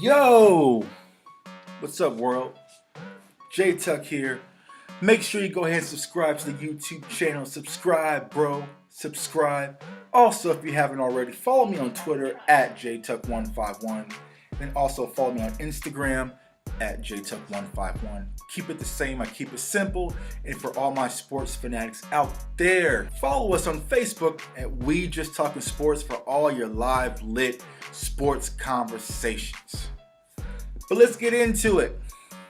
Yo! What's up, world? J Tuck here. Make sure you go ahead and subscribe to the YouTube channel. Subscribe, bro. Subscribe. Also, if you haven't already, follow me on Twitter at JTuck151. And also follow me on Instagram at JTuck151. Keep it the same. I keep it simple. And for all my sports fanatics out there, follow us on Facebook at We Just Talking Sports for all your live lit sports conversations. But let's get into it.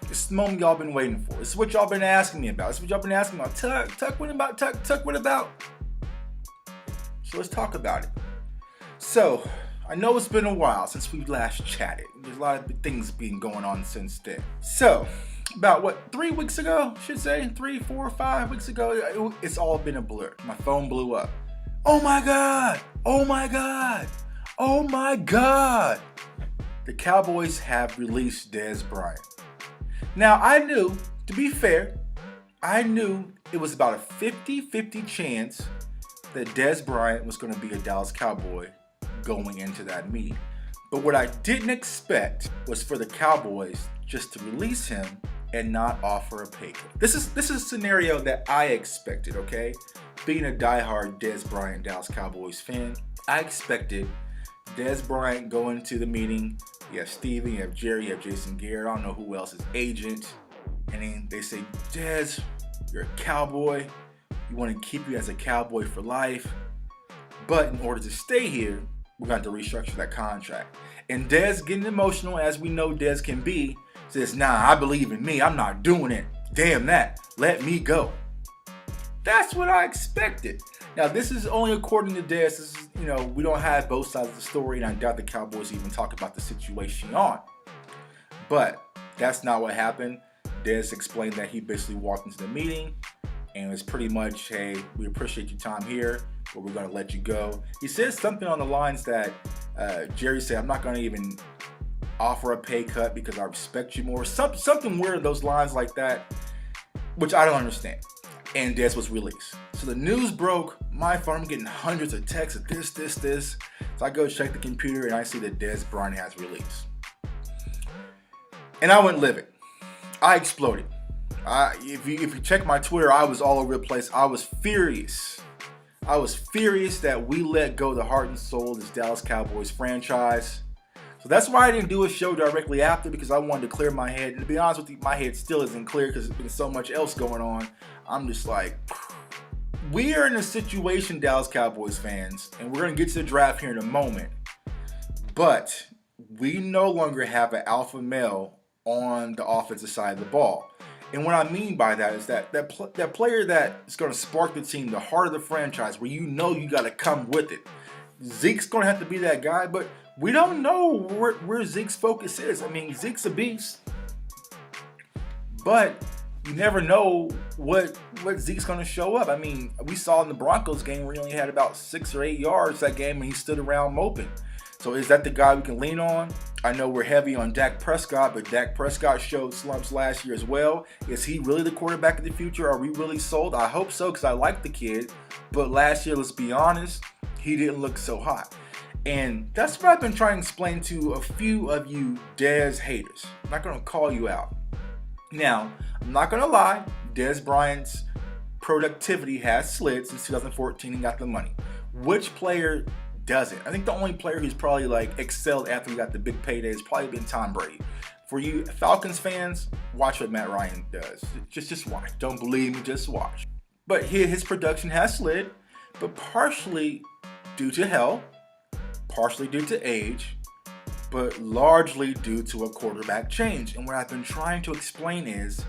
This is the moment y'all been waiting for. This is what y'all been asking me about. This is what y'all been asking about. Tuck, what about? Tuck, what about? So let's talk about it. So, I know it's been a while since we last chatted. There's a lot of things been going on since then. So, about 3 weeks ago, I should say, 3, 4, 5 weeks ago, it's all been a blur. My phone blew up. Oh my God! Oh my God! Oh my God! The Cowboys have released Dez Bryant. Now, I knew, to be fair, I knew it was about a 50-50 chance that Dez Bryant was going to be a Dallas Cowboy going into that meeting. But what I didn't expect was for the Cowboys just to release him and not offer a pay cut. This is a scenario that I expected, okay? Being a diehard Dez Bryant Dallas Cowboys fan, I expected Dez Bryant going to the meeting. You have Steven, you have Jerry, you have Jason Garrett, I don't know who else is agent. And then they say, Dez, you're a Cowboy. We want to keep you as a Cowboy for life. But in order to stay here, we're going to have to restructure that contract. And Dez, getting emotional, as we know Dez can be, says, nah, I believe in me. I'm not doing it. Damn that. Let me go. That's what I expected. Now, this is only according to Dez. This is, we don't have both sides of the story, and I doubt the Cowboys even talk about the situation on. But that's not what happened. Dez explained that he basically walked into the meeting, and it was pretty much, hey, we appreciate your time here, but we're going to let you go. He said something on the lines that Jerry said, I'm not going to even offer a pay cut because I respect you more. Something weird in those lines like that, which I don't understand. And Dez was released. So the news broke. My phone, I'm getting hundreds of texts of this. So I go check the computer and I see that Dez Bryant has released. And I went livid. I exploded. If you check my Twitter, I was all over the place. I was furious. I was furious that we let go the heart and soul of this Dallas Cowboys franchise. So that's why I didn't do a show directly after, because I wanted to clear my head. And to be honest with you, my head still isn't clear because there's been so much else going on. I'm just like, we are in a situation, Dallas Cowboys fans, and we're going to get to the draft here in a moment. But we no longer have an alpha male on the offensive side of the ball. And what I mean by that is that player that is going to spark the team, the heart of the franchise, where you got to come with it. Zeke's going to have to be that guy, but we don't know where Zeke's focus is. I mean, Zeke's a beast, but you never know what Zeke's going to show up. I mean, we saw in the Broncos game where he only had about 6 or 8 yards that game and he stood around moping. So is that the guy we can lean on? I know we're heavy on Dak Prescott, but Dak Prescott showed slumps last year as well. Is he really the quarterback of the future? Are we really sold? I hope so, because I like the kid. But last year, let's be honest, he didn't look so hot. And that's what I've been trying to explain to a few of you Dez haters. I'm not going to call you out. Now, I'm not going to lie, Dez Bryant's productivity has slid since 2014 and got the money. Which player doesn't? I think the only player who's probably excelled after he got the big payday has probably been Tom Brady. For you Falcons fans, watch what Matt Ryan does. Just watch. Don't believe me, just watch. But his production has slid, but partially due to health, partially due to age, but largely due to a quarterback change. And what I've been trying to explain is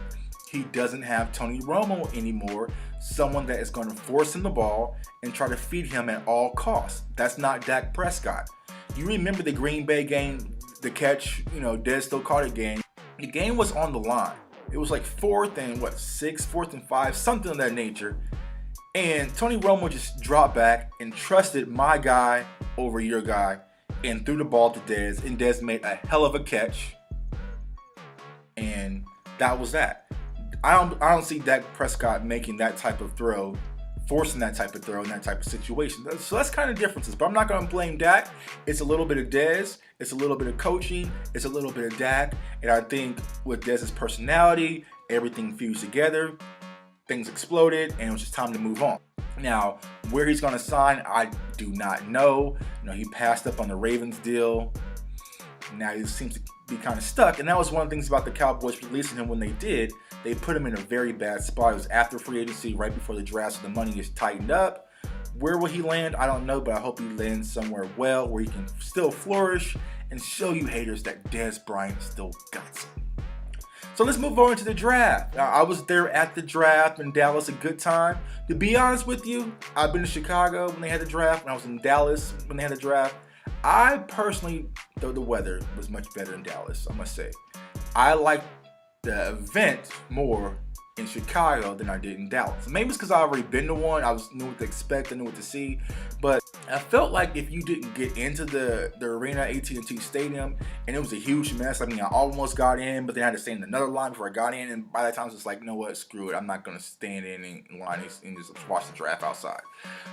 he doesn't have Tony Romo anymore, someone that is going to force him the ball and try to feed him at all costs. That's not Dak Prescott. You remember the Green Bay game, the catch, Dez still caught it game. The game was on the line. It was like 4th and 6, 4th and 5, something of that nature. And Tony Romo just dropped back and trusted my guy over your guy and threw the ball to Dez, and Dez made a hell of a catch. And that was that. I don't see Dak Prescott making that type of throw forcing that type of throw in that type of situation. So that's kind of differences. But I'm not going to blame Dak. It's a little bit of Dez. It's a little bit of coaching. It's a little bit of Dak. And I think with Dez's personality, everything fused together. Things exploded, and it was just time to move on. Now, where he's going to sign, I do not know. He passed up on the Ravens deal. Now he seems to be kind of stuck, and that was one of the things about the Cowboys releasing him when they did. They put him in a very bad spot. It was after free agency, right before the draft, so the money is tightened up. Where will he land? I don't know, but I hope he lands somewhere well where he can still flourish and show you haters that Dez Bryant still got some. So let's move on to the draft. Now, I was there at the draft in Dallas, a good time. To be honest with you, I've been to Chicago when they had the draft, and I was in Dallas when they had the draft. I personally, though the weather was much better in Dallas, I must say. I liked the event more in Chicago than I did in Dallas. Maybe it's because I already been to one. I knew what to expect, I knew what to see. But I felt like if you didn't get into the arena, AT&T Stadium, and it was a huge mess. I mean, I almost got in, but then I had to stay in another line before I got in. And by that time, I was just like, you know what, screw it. I'm not going to stand in line and just watch the draft outside.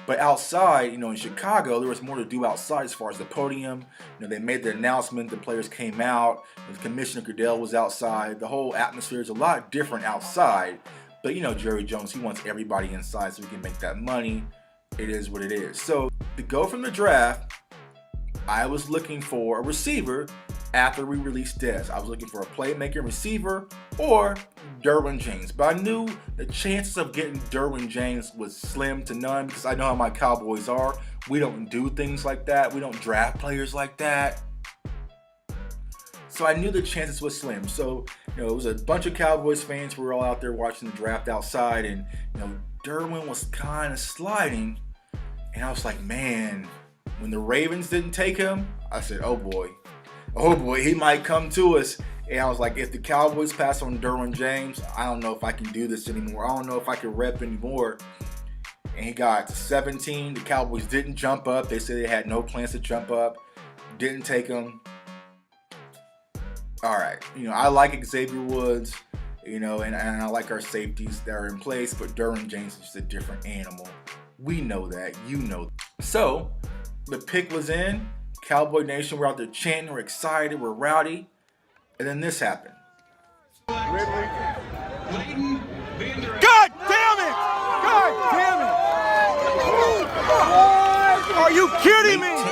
But outside, in Chicago, there was more to do outside as far as the podium. They made the announcement, the players came out, and Commissioner Goodell was outside. The whole atmosphere is a lot different outside. But Jerry Jones, he wants everybody inside so we can make that money. It is what it is. So to go from the draft, I was looking for a receiver after we released Dez. I was looking for a playmaker receiver or Derwin James. But I knew the chances of getting Derwin James was slim to none because I know how my Cowboys are. We don't do things like that. We don't draft players like that. So I knew the chances was slim. So, it was a bunch of Cowboys fans who were all out there watching the draft outside. And, Derwin was kind of sliding. And I was like, man, when the Ravens didn't take him, I said, oh boy, he might come to us. And I was like, if the Cowboys pass on Derwin James, I don't know if I can do this anymore. I don't know if I can rep anymore. And he got to 17. The Cowboys didn't jump up. They said they had no plans to jump up. Didn't take him. All right. I like Xavier Woods, and I like our safeties that are in place, but Derwin James is just a different animal. We know that. You know that. So the pick was in. Cowboy Nation, we're out there chanting. We're excited. We're rowdy. And then this happened. God damn it! God damn it! Are you kidding me?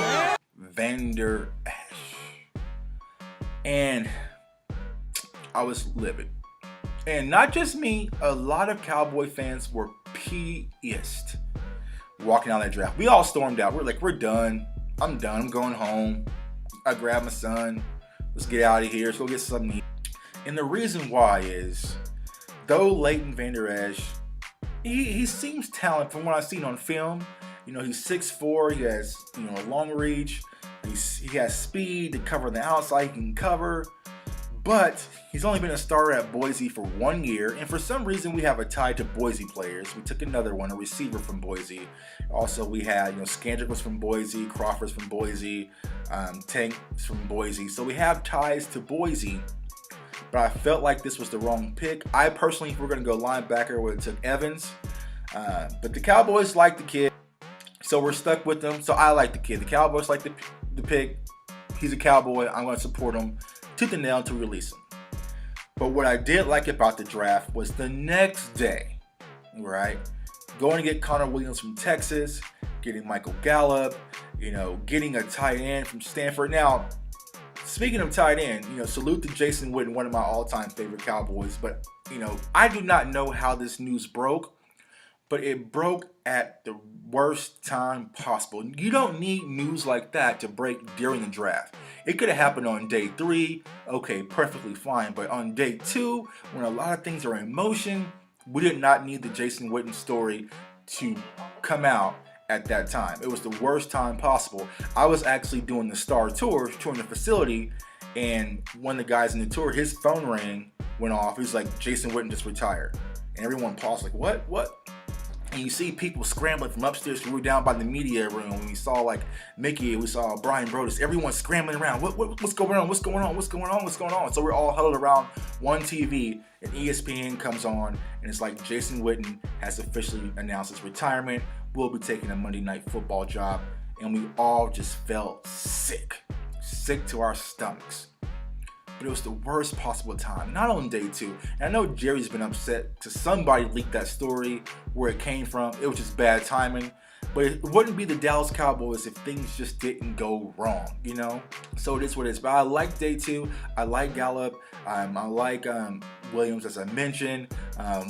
Vander Esch. And I was livid. And not just me, a lot of Cowboy fans were pissed walking out of that draft. We all stormed out. We're like, we're done. I'm done. I'm going home. I grabbed my son. Let's get out of here. Let's go get something to eat. And the reason why is, though Leighton Vander Esch, he seems talented from what I've seen on film. He's 6'4". He has, a long reach. He has speed to cover the outside. He can cover. But he's only been a starter at Boise for 1 year. And for some reason, we have a tie to Boise players. We took another one, a receiver from Boise. Also, we had, Skandrick was from Boise. Crawford's from Boise. Tank's from Boise. So we have ties to Boise. But I felt like this was the wrong pick. I personally, if we're going to go linebacker, would have took Evans. But the Cowboys like the kid. So we're stuck with them. So I like the kid. The Cowboys like the pick. He's a Cowboy. I'm going to support him tooth and nail to release him. But what I did like about the draft was the next day, right? Going to get Connor Williams from Texas, getting Michael Gallup, getting a tight end from Stanford. Now, speaking of tight end, salute to Jason Witten, one of my all-time favorite Cowboys. But, I do not know how this news broke, but it broke at the worst time possible. You don't need news like that to break during the draft. It could have happened on day 3, okay, perfectly fine. But on day 2, when a lot of things are in motion, we did not need the Jason Witten story to come out at that time. It was the worst time possible. I was actually doing the Star Tour, touring the facility, and one of the guys in the tour, his phone rang, went off. He was like, Jason Witten just retired. And everyone paused like, what? And you see people scrambling from upstairs. We were down by the media room. And we saw like Mickey. We saw Brian Brodus. Everyone's scrambling around. What's going on? What's going on? What's going on? What's going on? So we're all huddled around one TV. And ESPN comes on, and it's like Jason Witten has officially announced his retirement. We'll be taking a Monday Night Football job, and we all just felt sick to our stomachs. But it was the worst possible time, not on day 2. And I know Jerry's been upset to somebody leaked that story where it came from. It was just bad timing. But it wouldn't be the Dallas Cowboys if things just didn't go wrong, you know? So it is what it is. But I like day 2. I like Gallup. I like Williams, as I mentioned.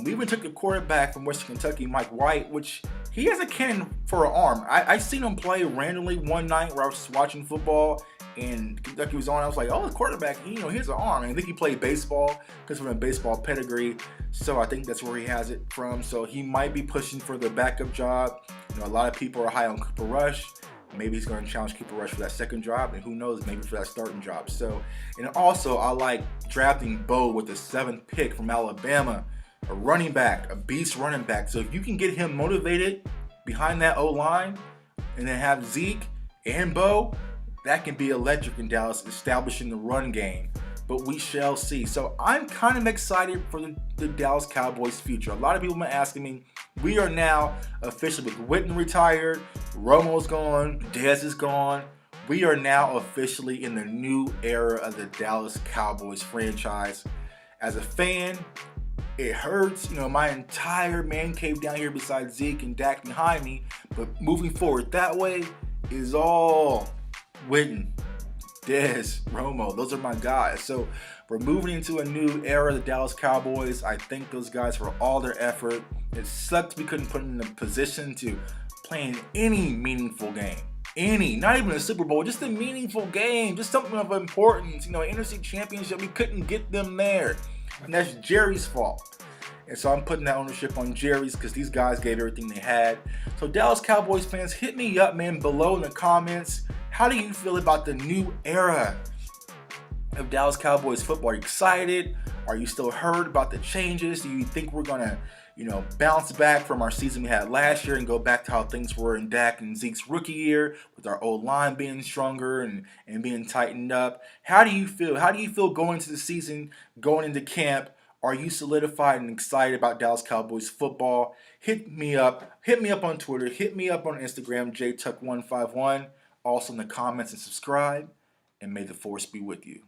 We even took a quarterback from Western Kentucky, Mike White, which he has a cannon for an arm. I seen him play randomly one night where I was just watching football, and Kentucky was on. I was like, oh, the quarterback, he has an arm. And I think he played baseball because from a baseball pedigree. So I think that's where he has it from. So he might be pushing for the backup job. A lot of people are high on Cooper Rush. Maybe he's going to challenge Cooper Rush for that second job, and who knows, maybe for that starting job. So, and also I like drafting Bo with the 7th pick from Alabama, a running back, a beast running back. So if you can get him motivated behind that O-line, and then have Zeke and Bo, that can be electric in Dallas, establishing the run game. But we shall see. So I'm kind of excited for the Dallas Cowboys' future. A lot of people have been asking me. We are now officially, with Witten retired, Romo's gone, Dez is gone. We are now officially in the new era of the Dallas Cowboys franchise. As a fan, it hurts. My entire man cave down here besides Zeke and Dak behind me. But moving forward that way is all Witten, Dez, Romo. Those are my guys. So we're moving into a new era of the Dallas Cowboys. I thank those guys for all their effort. It sucked we couldn't put them in a position to play in any meaningful game. Not even a Super Bowl, just a meaningful game, just something of importance. NFC Championship, we couldn't get them there. And that's Jerry's fault. And so I'm putting that ownership on Jerry's because these guys gave everything they had. So Dallas Cowboys fans, hit me up, man, below in the comments. How do you feel about the new era of Dallas Cowboys football? Are you excited? Are you still hurt about the changes? Do you think we're going to, bounce back from our season we had last year and go back to how things were in Dak and Zeke's rookie year with our old line being stronger and being tightened up? How do you feel? How do you feel going into the season, going into camp? Are you solidified and excited about Dallas Cowboys football? Hit me up. Hit me up on Twitter. Hit me up on Instagram, jtuck151. Also in the comments, and subscribe. And may the force be with you.